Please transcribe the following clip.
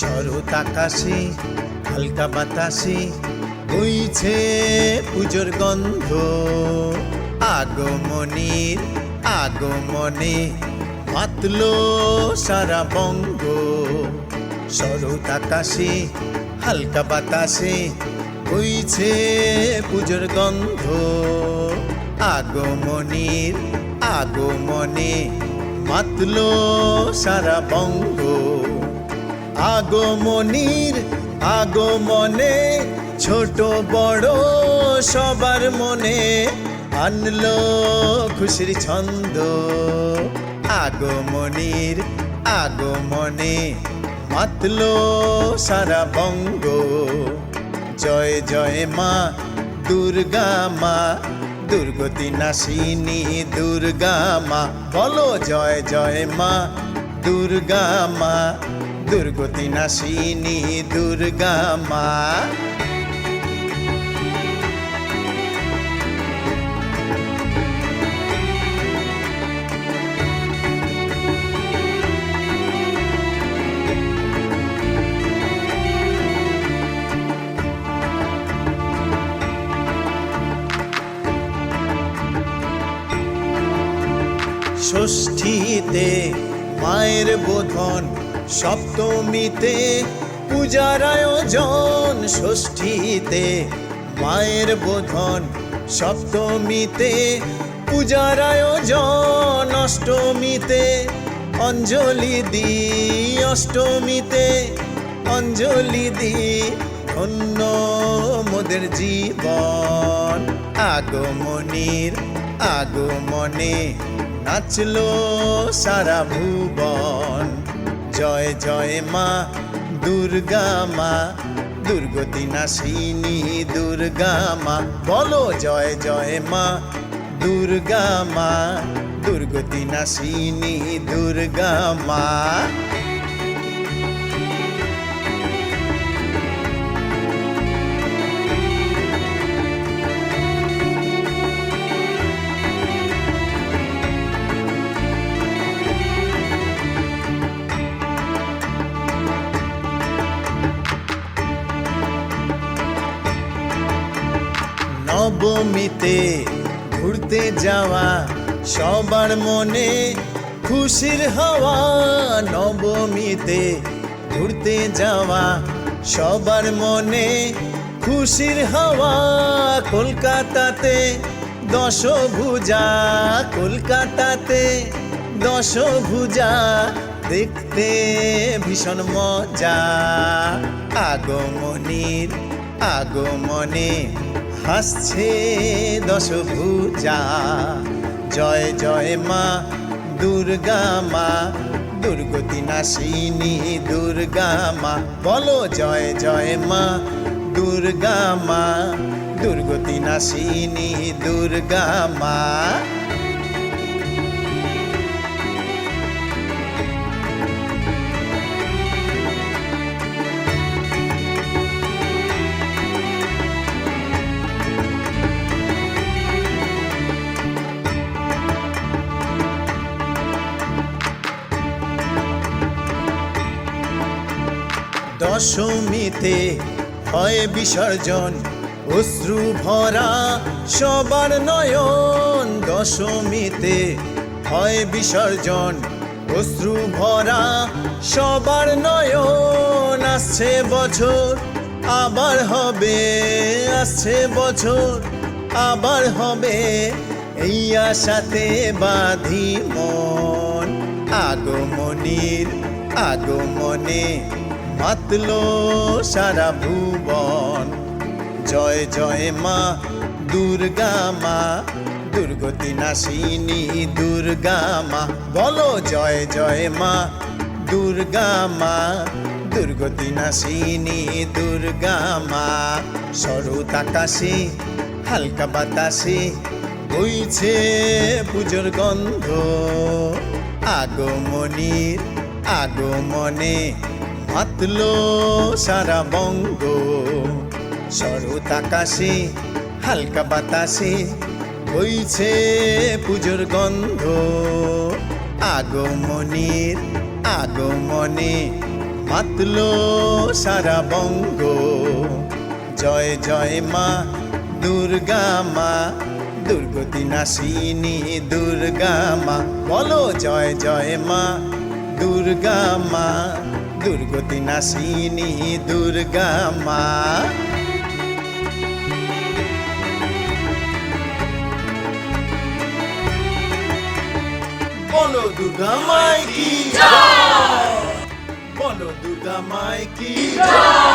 শরৎ আকাশে হালকা বাতাসে বইছে পুজোর গন্ধ। আগমনীর আগমনে মাতলো সারা বঙ্গ। শরৎ আকাশে হালকা বাতাসে বইছে পুজোর গন্ধ। আগমনীর আগমনে মাতলো সারা বঙ্গ। আগমনীর আগমনে ছোট বড় সবার মনে আনলো খুশির ছন্দ। আগমনীর আগমনে মাতলো সারা বঙ্গ। জয় জয় মা দুর্গা মা, দুর্গতি নাশিনী দুর্গা মা। বলো জয় জয় মা দুর্গা মা, দুর্গতি নাশিনী দুর্গা মা। ষষ্ঠীতে মায়ের বোধন, সপ্তমীতে পূজার আয়োজন। ষষ্ঠীতে মায়ের বোধন, সপ্তমীতে পূজার আয়োজন। অষ্টমীতে অঞ্জলি দি, অষ্টমীতে অঞ্জলি দি, ধন্য মোদের জীবন। আগমনীর আগমনে নাচলো সারা ভুবন। জয় জয় মা দুর্গা মা, দুর্গতি নাশিনী দুর্গা মা। বলো জয় জয় মা দুর্গা মা, দুর্গতি নাশিনী দুর্গা মা। নবমীতে ঘুরতে যাওয়া সবার মনে খুশির হাওয়া। নবমীতে ঘুরতে যাওয়া সবার মনে খুশির হাওয়া। কলকাতাতে দশভুজা, কলকাতাতে দশভুজা, দেখতে ভীষণ মজা। আগমনীর আগমনে হাসছে দশভুজা। জয় জয় মা দুর্গা মা, দুর্গতি নাশিনী দুর্গা মা। বলো জয় জয় মা দুর্গা মা, দুর্গতি নাশিনী দুর্গা মা। দশমীতে হয় বিসর্জন, অশ্রু ভরা সবার নয়ন। দশমীতে হয় বিসর্জন, অশ্রু ভরা সবার নয়ন। আসছে বছর আবার হবে, আসছে বছর আবার হবে, এই আশাতে বাঁধি মন। আগমনীর আগমনে মাতলো সারা ভুবন। জয় জয় মা দুর্গা মা, দুর্গতি নাশিনী দুর্গা মা। বলো জয় জয় মা দুর্গা মা, দুর্গতি নাশিনী দুর্গা মা। শরৎ আকাশে হালকা বাতাসে বইছে পুজোর গন্ধ। আগমনীর আগমনে মাতলো সারা বঙ্গ। শরৎ আকাশে হালকা বাতাসে বইছে পুজোর গন্ধ। আগমনীর আগমনে মাতলো সারা বঙ্গ। জয় জয় মা দুর্গা মা, দুর্গতি নাশিনী দুর্গা মা। বলো জয় জয় মা দুর্গা মা, দুর্গতি নাশিনী দুর্গা মা। বলো দুর্গা মাই কি জয়, বলো দুর্গা মাই কি জয়।